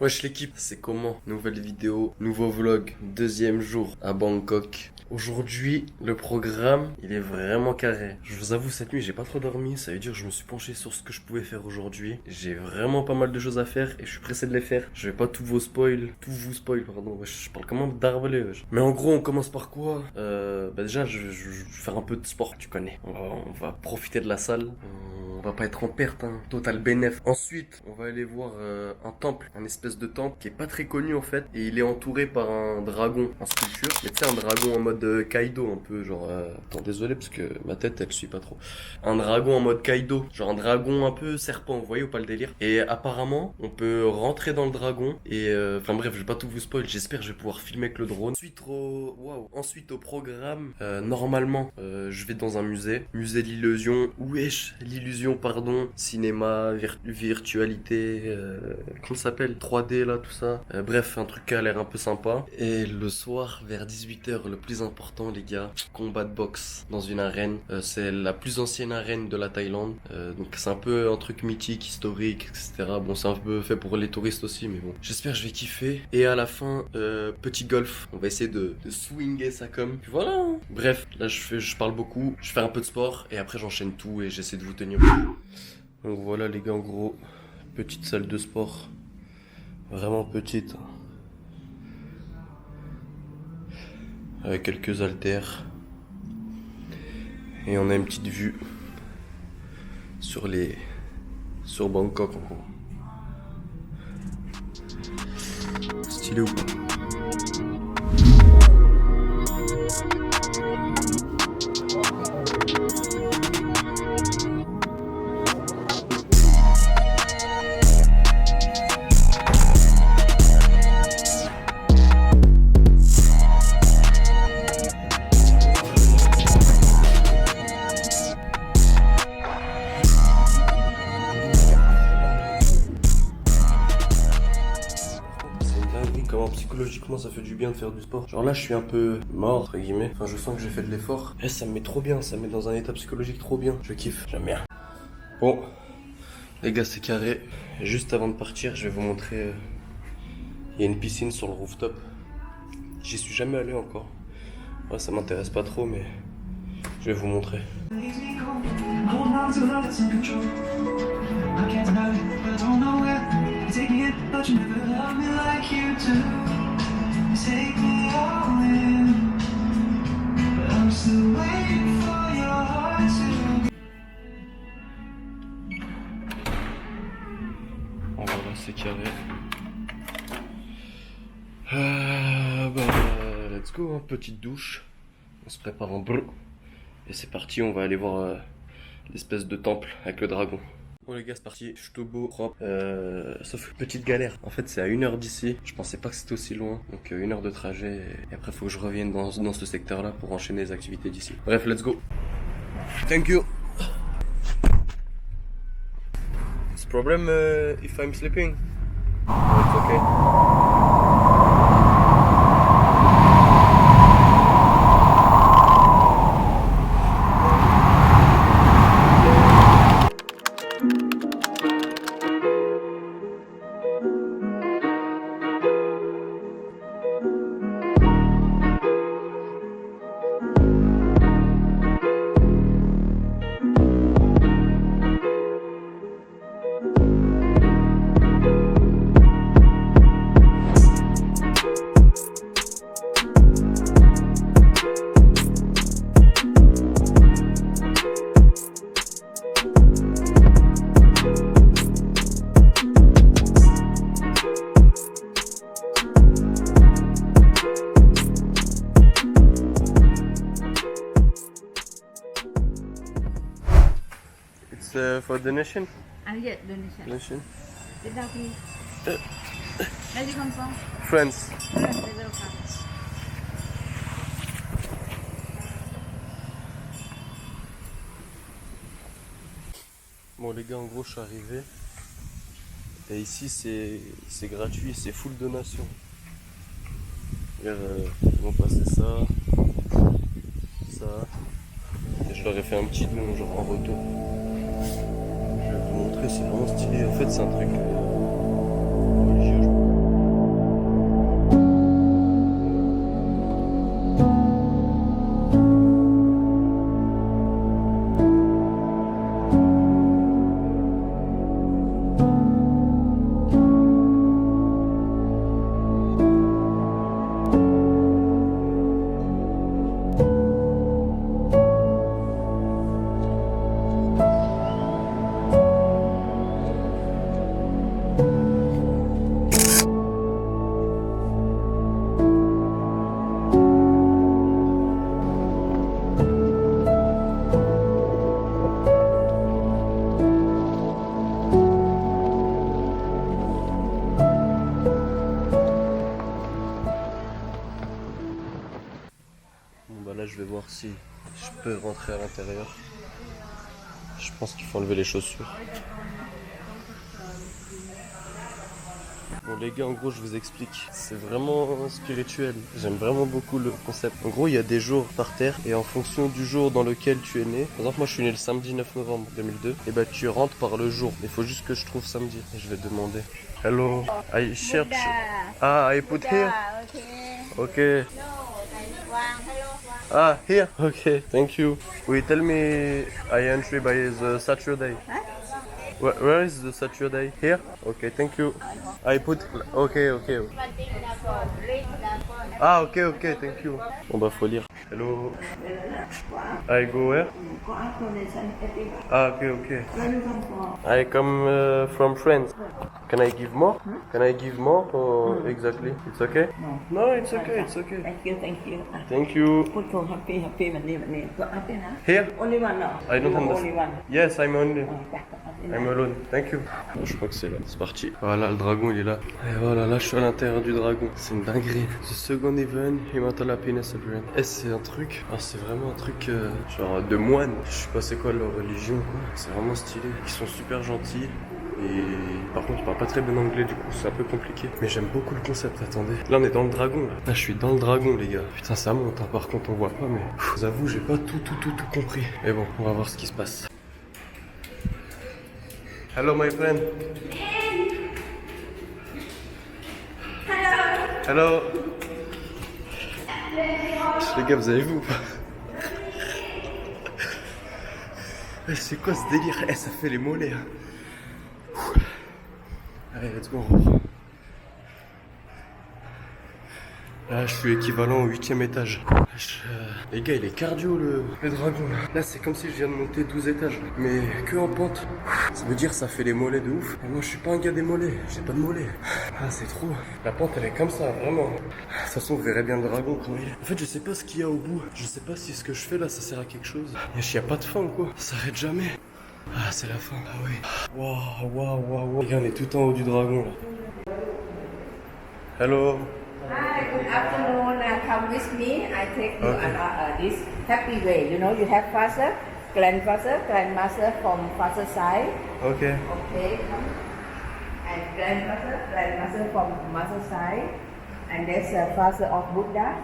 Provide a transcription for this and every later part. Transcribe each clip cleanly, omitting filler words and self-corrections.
Wesh l'équipe, c'est comment? Nouvelle vidéo, nouveau vlog, deuxième jour à Bangkok. Aujourd'hui, le programme, il est vraiment carré. Je vous avoue, cette nuit, j'ai pas trop dormi. Ça veut dire que je me suis penché sur ce que je pouvais faire aujourd'hui. J'ai vraiment pas mal de choses à faire et je suis pressé de les faire. Je vais pas tout vous spoil, pardon. Wesh, je parle comment d'arvelé, wesh. Mais en gros, on commence par quoi? Déjà, je vais faire un peu de sport, tu connais. On va profiter de la salle. On va pas être en perte, hein. Total bénéf. Ensuite, on va aller voir un temple, un espèce de temple qui est pas très connu en fait. Et il est entouré par un dragon en sculpture. Mais tu sais, un dragon en mode Kaido, un peu genre. Attends, désolé parce que ma tête elle suit pas trop. Un dragon en mode Kaido, genre un dragon un peu serpent, vous voyez ou pas le délire? Et apparemment, on peut rentrer dans le dragon. Et enfin bref, je vais pas tout vous spoil. J'espère que je vais pouvoir filmer avec le drone. Ensuite au programme, normalement, je vais dans un musée. Musée de l'illusion. Wesh, l'illusion, pardon. Cinéma, virtualité, comment ça s'appelle? 3D là, tout ça. Bref, un truc qui a l'air un peu sympa. Et le soir, vers 18h, le plus important les gars, combat de boxe dans une arène. C'est la plus ancienne arène de la Thaïlande. Donc c'est un peu un truc mythique, historique, etc. Bon, c'est un peu fait pour les touristes aussi, mais bon. J'espère que je vais kiffer. Et à la fin, petit golf. On va essayer de swinger ça comme. Puis voilà, hein. Bref, là je parle beaucoup. Je fais un peu de sport et après j'enchaîne tout et j'essaie de vous tenir. Donc voilà les gars, en gros, petite salle de sport. Vraiment petite. Avec quelques haltères. Et on a une petite vue sur Bangkok en gros. Stylé ou pas? Comment psychologiquement ça fait du bien de faire du sport. Genre là je suis un peu mort entre guillemets. Enfin je sens que j'ai fait de l'effort. Et ça me met trop bien, ça me met dans un état psychologique trop bien. Je kiffe, j'aime bien. Bon, les gars c'est carré. Juste avant de partir je vais vous montrer. Il y a une piscine sur le rooftop. J'y suis jamais allé encore. Ouais, ça m'intéresse pas trop mais je vais vous montrer. Voilà, c'est carré. Let's go, hein, petite douche. On se prépare en brr. Et c'est parti, on va aller voir l'espèce de temple avec le dragon. Bon les gars, c'est parti, Ch'tobo, propre. Sauf petite galère. En fait, c'est à 1 heure d'ici. Je pensais pas que c'était aussi loin. Donc 1 heure de trajet. Et après, faut que je revienne dans ce secteur-là pour enchaîner les activités d'ici. Bref, let's go. Thank you. It's problem if I'm sleeping? Oh, it's okay. It's for donation? Yeah, donation. Donation? Sit down, please. Where do you come from? France. Welcome. Bon les gars, en gros je suis arrivé. Et ici c'est gratuit, c'est full donation. Regarde, ils vont passer ça. Et je leur ai fait un petit don genre en retour. Je vais vous montrer, c'est vraiment stylé. En fait c'est un truc religieux je crois. je vais voir si je peux rentrer à l'intérieur. Je pense qu'il faut enlever les chaussures. Bon les gars, en gros je vous explique, c'est vraiment spirituel, j'aime vraiment beaucoup le concept. En gros il y a des jours par terre et en fonction du jour dans lequel tu es né, par exemple moi je suis né le samedi 9 novembre 2002, et bah tu rentres par le jour, il faut juste que je trouve samedi. Et je vais demander. Hello, I search. Ah, I put here. Okay. Okay. Ah, here. Okay, thank you. We tell me I entry by the Saturday. Where is the Saturday? Here? Okay, thank you. I put... Okay. Ah, okay, thank you. Bon bah faut lire. Hello. I go where? Ah, okay. I come from France. Can I give more? Can I give more or exactly? It's okay? No, it's okay. Thank you. Thank you. Put for happy money. Go up there now. Here? Only one now. I don't You understand. Only one. Yes, I'm only. Back up there. I'm alone. Thank you. Je crois que c'est là. C'est parti. Voilà, le dragon il est là. Et voilà, là je suis à l'intérieur du dragon. C'est une dinguerie. The second event, Immortal Happiness Event. Et c'est un truc. Ah, c'est vraiment un truc genre de moine. Je sais pas c'est quoi leur religion quoi. C'est vraiment stylé. Ils sont super gentils. Et par contre, ils parlent pas très bien anglais, du coup, c'est un peu compliqué. Mais j'aime beaucoup le concept, attendez. Là, on est dans le dragon, là. Là, je suis dans le dragon, les gars. Putain, ça monte, hein. Par contre, on voit pas, mais... Je vous avoue, j'ai pas tout compris. Mais bon, on va voir ce qui se passe. Hello, my friend. Hello. Les gars, vous avez vu ou pas? C'est quoi ce délire? Eh, ça fait les mollets, hein. Allez, let's go, on reprend. Là, je suis équivalent au 8e étage. Les gars, il est cardio le dragon là. Là, c'est comme si je viens de monter 12 étages, mais que en pente. Ça veut dire ça fait les mollets de ouf. Et moi, je suis pas un gars des mollets, j'ai pas de mollets. Ah, c'est trop. La pente, elle est comme ça, vraiment. De toute façon, vous verrez bien le dragon comment il est. En fait, je sais pas ce qu'il y a au bout. Je sais pas si ce que je fais là, ça sert à quelque chose. Y a pas de fin ou quoi? Ça s'arrête jamais. Ah, c'est la fin. Ah oui. Waouh. Les gars, on est tout en haut du dragon là. Hello. Hi, good afternoon. Come with me. I take you Okay. on this happy way. You know, you have father, grandfather, grandmother from father side. Okay. Okay, come. And grandmother from mother side. And there's a father of Buddha.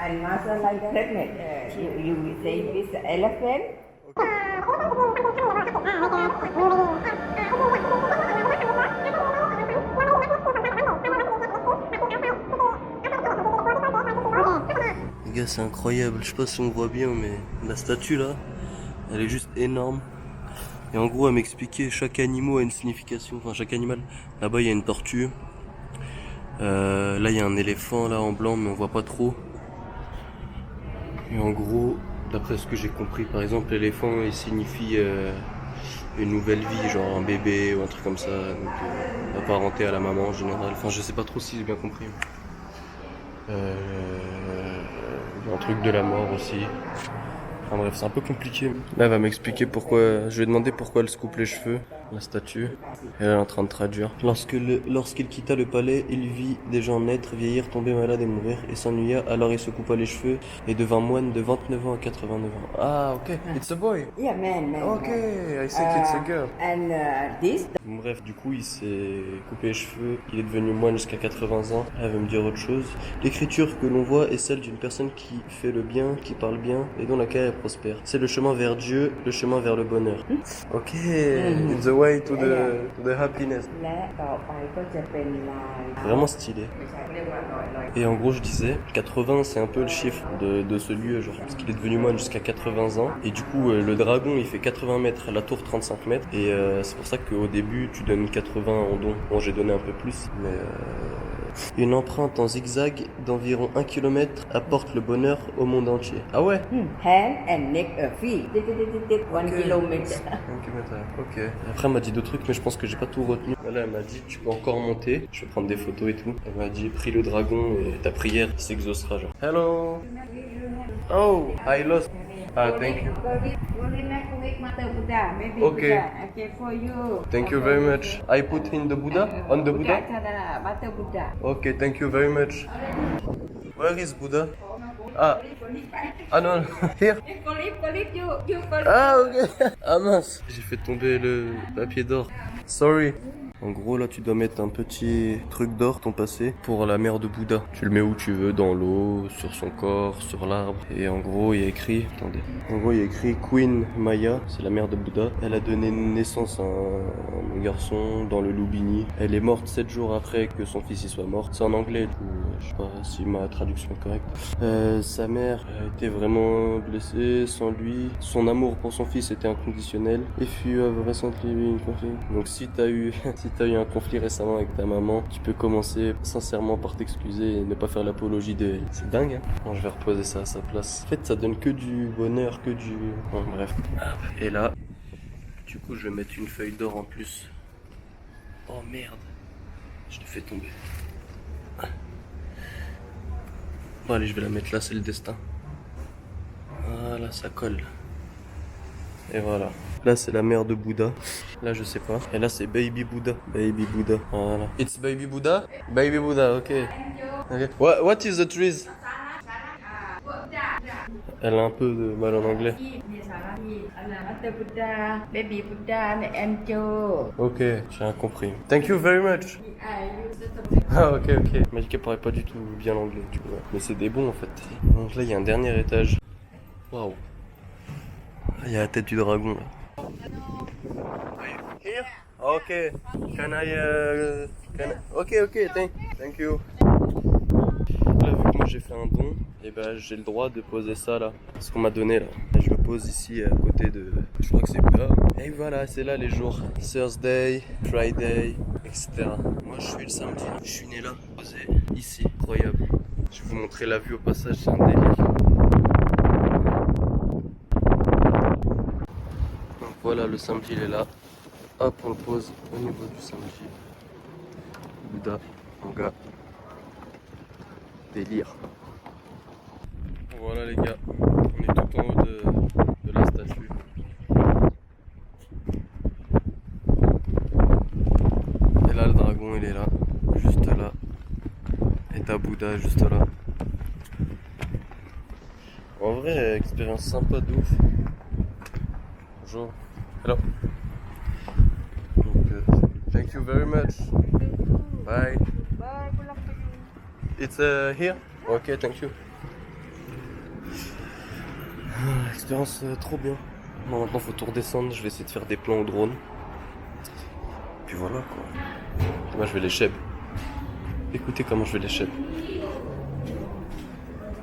And mother like pregnant. You will say this elephant. Les gars, c'est incroyable. Je sais pas si on voit bien, mais la statue là, elle est juste énorme. Et en gros, elle m'expliquait chaque animal a une signification. Enfin, chaque animal. Là-bas, il y a une tortue. Là, il y a un éléphant là en blanc, mais on voit pas trop. Et en gros, d'après ce que j'ai compris, par exemple, l'éléphant il signifie une nouvelle vie, genre un bébé ou un truc comme ça, donc apparenté à la maman en général. Enfin, je sais pas trop si j'ai bien compris. Il y a un truc de la mort aussi. Enfin bref, c'est un peu compliqué. Là, elle va m'expliquer pourquoi. Je lui ai demandé pourquoi elle se coupe les cheveux, la statue. Et elle est en train de traduire. Lorsqu'il quitta le palais, il vit des gens naître, vieillir, tomber malade et mourir, et s'ennuya. Alors il se coupa les cheveux et devint moine de 29 ans à 89 ans. Ah, ok. It's a boy. Yeah, man. Ok, I think it's a girl. And this. Bref, du coup, il s'est coupé les cheveux, il est devenu moine jusqu'à 80 ans. Elle veut me dire autre chose. L'écriture que l'on voit est celle d'une personne qui fait le bien, qui parle bien et dont la carrière est prospère. C'est le chemin vers Dieu, le chemin vers le bonheur. Ok, it's the way to the happiness. และต่อไปก็จะเป็นลาย Vraiment stylé. ไม่ใช่เรียกว่าลอย Et en gros, je disais, 80 c'est un peu le chiffre de ce lieu, genre, parce qu'il est devenu moine jusqu'à 80 ans. Et du coup, le dragon, il fait 80 mètres, la tour 35 mètres. Et c'est pour ça qu'au début, tu donnes 80 en don. Bon, j'ai donné un peu plus, mais... Une empreinte en zigzag d'environ 1 km apporte le bonheur au monde entier. Ah ouais? hand and neck feet 1 kilometer. Ok. Après, elle m'a dit deux trucs, mais je pense que j'ai pas tout retenu. Là, elle m'a dit, tu peux encore monter. Je vais prendre des photos et tout. Elle m'a dit, prie le dragon et ta prière s'exaucera, genre. Hello. Oh, I lost. Ah, thank you. Okay. Okay, for you. Thank you very much. I put in the Buddha? On the Buddha? Buddha. Okay, thank you very much. Where is Buddha? Ah, ah non, here. Ah ok. Ah mince, j'ai fait tomber le papier d'or. Sorry. En gros là tu dois mettre un petit truc d'or ton passé pour la mère de Bouddha. Tu le mets où tu veux, dans l'eau, sur son corps, sur l'arbre. Et en gros il y a écrit, attendez. En gros il y a écrit Queen Maya, c'est la mère de Bouddha. Elle a donné naissance à un garçon dans le Lubini. Elle est morte 7 jours après que son fils y soit mort. C'est en anglais du coup, je sais pas si ma traduction est correcte. Sa mère a été vraiment blessée sans lui. Son amour pour son fils était inconditionnel. If you have recently been in conflict. Donc si t'as eu un conflit récemment avec ta maman, tu peux commencer sincèrement par t'excuser et ne pas faire l'apologie de elle. C'est dingue, hein. Bon, je vais reposer ça à sa place. En fait, ça donne que du bonheur, que du... Bon, bref. Et là, du coup, je vais mettre une feuille d'or en plus. Oh merde. Je l'ai fait tomber. Bon, allez, je vais la mettre là, c'est le destin. Voilà, ça colle. Et voilà. Là, c'est la mère de Bouddha. Là, je sais pas. Et là, c'est Baby Bouddha. Baby Bouddha. Voilà. It's Baby Bouddha? Baby Bouddha, ok. Okay. What is the trees? Elle a un peu de mal en anglais. Baby Buddha, angel. Ok, j'ai rien compris. Thank you very much. Ah ok. Elle m'a dit qu'elle parlait pas du tout bien l'anglais, tu vois. Mais c'est des bons en fait. Donc là, il y a un dernier étage. Waouh. Il y a la tête du dragon là. Here? Okay. Can I Okay, thank you. Là, vu que moi j'ai fait un don, et ben j'ai le droit de poser ça là. Ce qu'on m'a donné là. Et je le pose ici à côté de. Je crois que c'est Bouddha. Et voilà, c'est là les jours. Thursday, Friday, etc. Moi je suis le samedi. Je suis né là, posé ici. Incroyable. Je vais vous montrer la vue au passage, c'est un délire. Donc voilà, le samedi il est là. Hop, on le pose au niveau du samedi. Bouddha, manga. Délire. Voilà les gars, on est tout en haut de la statue. Et là le dragon il est là, juste là. Et t'as Bouddha juste là. En vrai, expérience sympa de ouf. Bonjour. Hello. Donc, thank you very much. Bye. Bye, good luck to you. It's here? Ok, thank you. Expérience trop bien. Bon, maintenant faut tout redescendre, je vais essayer de faire des plans au drone. Puis voilà quoi. Moi je vais les cheb. Écoutez comment je vais les cheb.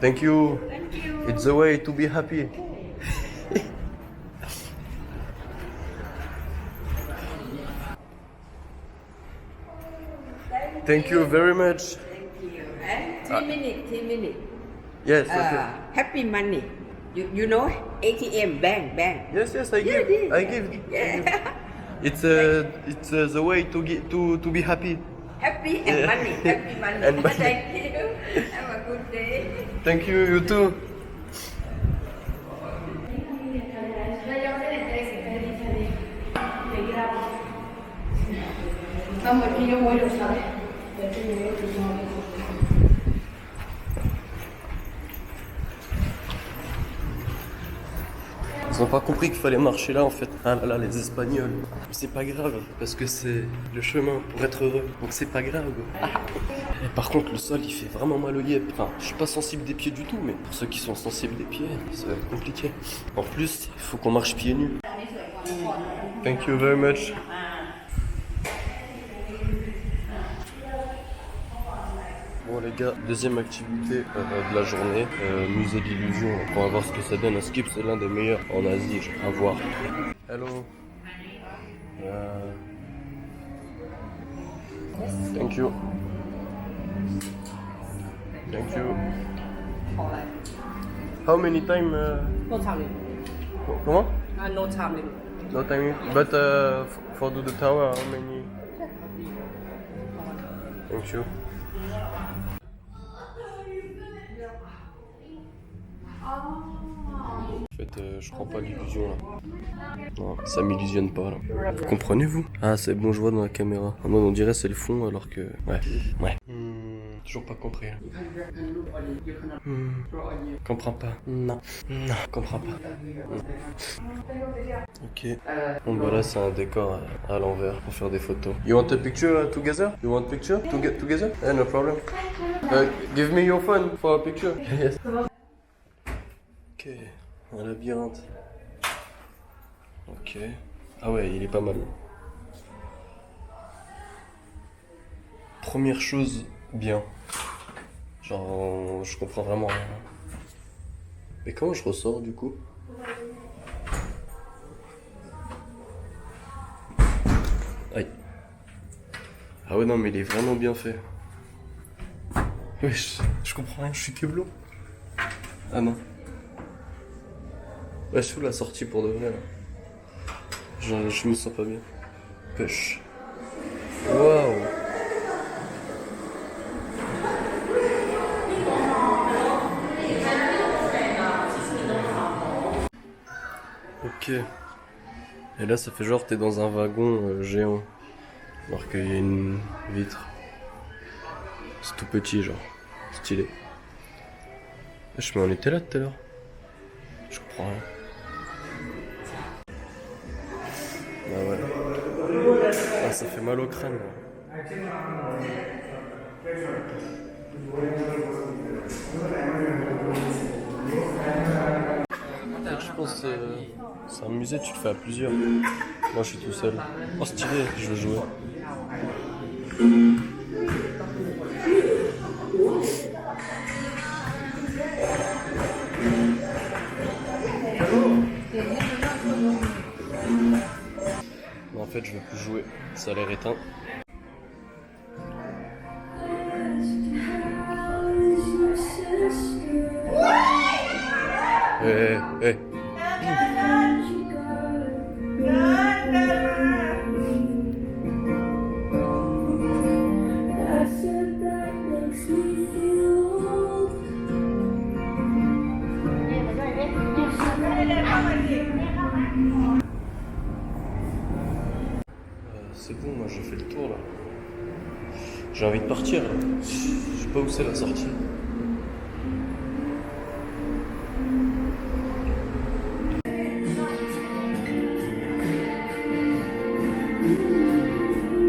Thank you. It's the way to be happy. Thank you very much. Thank you. And 3 minutes. Yes, okay. Happy money. You know ATM bank. Yes, I give. Yeah. I give. Yeah. It's the way to be happy. Happy and money. Happy money. And money. Thank you. Have a good day. Thank you, you too. Ils ont pas compris qu'il fallait marcher là en fait. Ah là là, les Espagnols. C'est pas grave, parce que c'est le chemin pour être heureux. Donc c'est pas grave. Et par contre, le sol il fait vraiment mal aux yeux. Enfin, je suis pas sensible des pieds du tout, mais pour ceux qui sont sensibles des pieds, ça va être compliqué. En plus, il faut qu'on marche pieds nus. Thank you very much. Bon les gars, deuxième activité de la journée, musée d'illusion. On va voir ce que ça donne. À Skip, c'est l'un des meilleurs en Asie, à voir. Hello. Thank you. Thank you. How many time? No time limit. Comment? No time limit. No time. But for do the tower, how many? Thank you. En fait, je prends pas l'illusion là. Non, ça m'illusionne pas là. Vous comprenez vous? Ah, c'est bon, je vois dans la caméra. En mode, on dirait c'est le fond alors que. Ouais. Toujours pas compris. Comprends pas. Non. Non, comprends pas. Ok. Bon bah là c'est un décor à l'envers pour faire des photos. You want a picture together? You want picture together? Yeah, no problem. Give me your phone for a picture. Yes. Ok, un labyrinthe. Ok. Ah ouais, il est pas mal. Première chose, bien. Genre, je comprends vraiment rien. Mais comment je ressors du coup? Aïe. Ah ouais, non, mais il est vraiment bien fait. Ouais, je comprends rien, je suis que blond. Ah non. Ouais, je trouve la sortie pour de vrai là. Je me sens pas bien. Pêche. Waouh. Ok. Et là, ça fait genre t'es dans un wagon géant. Alors qu'il y a une vitre. C'est tout petit, genre. Stylé. Mais on était là tout à l'heure. Je comprends rien. Ah ouais. Ah, ça fait mal au crâne là. En fait, je pense que c'est un musée, tu le fais à plusieurs. Moi je suis tout seul. Oh stylé, je veux jouer. Mais en fait je veux plus jouer, ça a l'air éteint. Eh. C'est bon, moi j'ai fait le tour là. J'ai envie de partir là. Je sais pas où c'est la sortie.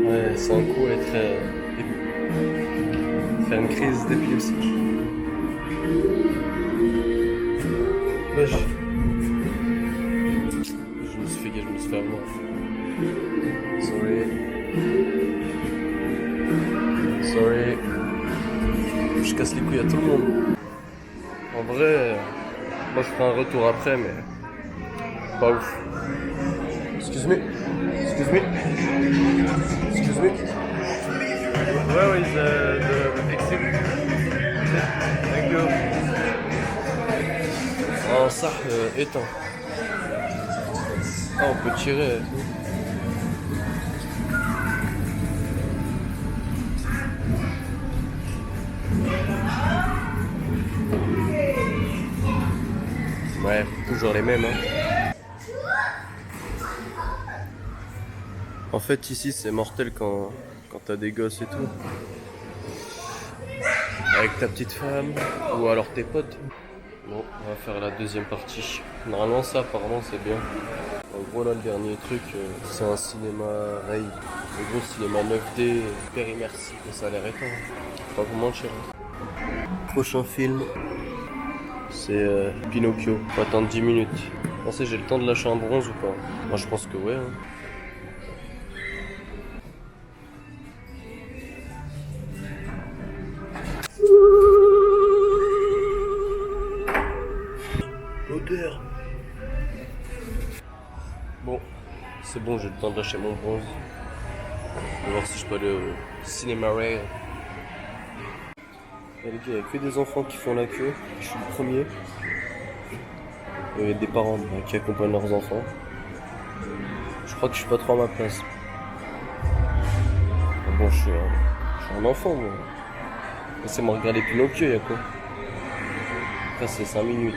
Ouais, c'est un coup être faire une crise d'épilepsie. Wesh. Je me suis fait avoir. Sorry. Je casse les couilles à tout le monde. En vrai, moi je ferai un retour après, mais pas ouf. Excuse me. Where is the fixing? Thank you. Un sac éteint. Ah, on peut tirer. Ouais, toujours les mêmes. Hein. En fait, ici, c'est mortel quand t'as des gosses et tout. Avec ta petite femme ou alors tes potes. Bon, on va faire la deuxième partie. Normalement, ça, apparemment, c'est bien. En gros, là, le dernier truc, c'est un cinéma Ray. Le gros cinéma 9D, hyper immersif. Et ça a l'air éteint. Pas vous mentir. Prochain film, c'est Pinocchio. Faut attendre 10 minutes. Vous pensez j'ai le temps de lâcher un bronze ou pas? Moi, je pense que ouais. Hein. Odeur. Bon, c'est bon, j'ai le temps de lâcher mon bronze. On va voir si je peux aller au cinéma Ray. Et les gars, il n'y a que des enfants qui font la queue. Je suis le premier. Et des parents qui accompagnent leurs enfants. Je crois que je suis pas trop à ma place. Mais bon, je suis un enfant, moi. Laissez-moi regarder Pinocchio, il y a quoi? Après, c'est 5 minutes.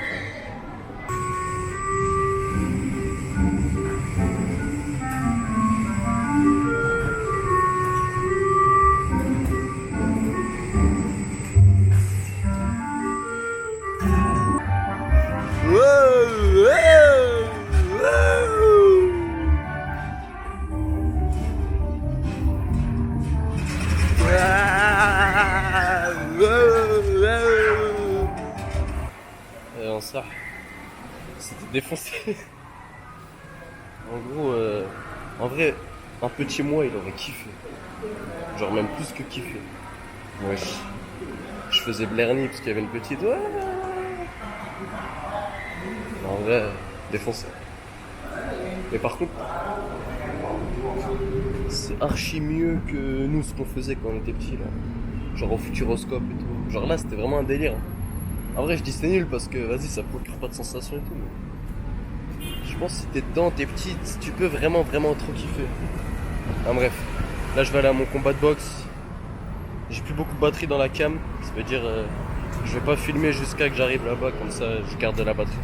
Et on sort. C'était défoncé. En gros, en vrai, un petit moi, il aurait kiffé. Genre même plus que kiffé. Wesh. Je faisais Blerny parce qu'il y avait une petite. Ouais. En vrai, défoncé. Mais par contre, c'est archi mieux que nous ce qu'on faisait quand on était petits là. Genre au futuroscope et tout. Genre là, c'était vraiment un délire. En vrai, je dis c'est nul parce que vas-y, ça procure pas de sensation et tout. Mais je pense que si t'es dedans, t'es petit, tu peux vraiment trop kiffer. Enfin bref, là je vais aller à mon combat de boxe. J'ai plus beaucoup de batterie dans la cam. Ça veut dire je vais pas filmer jusqu'à que j'arrive là-bas, comme ça je garde de la batterie.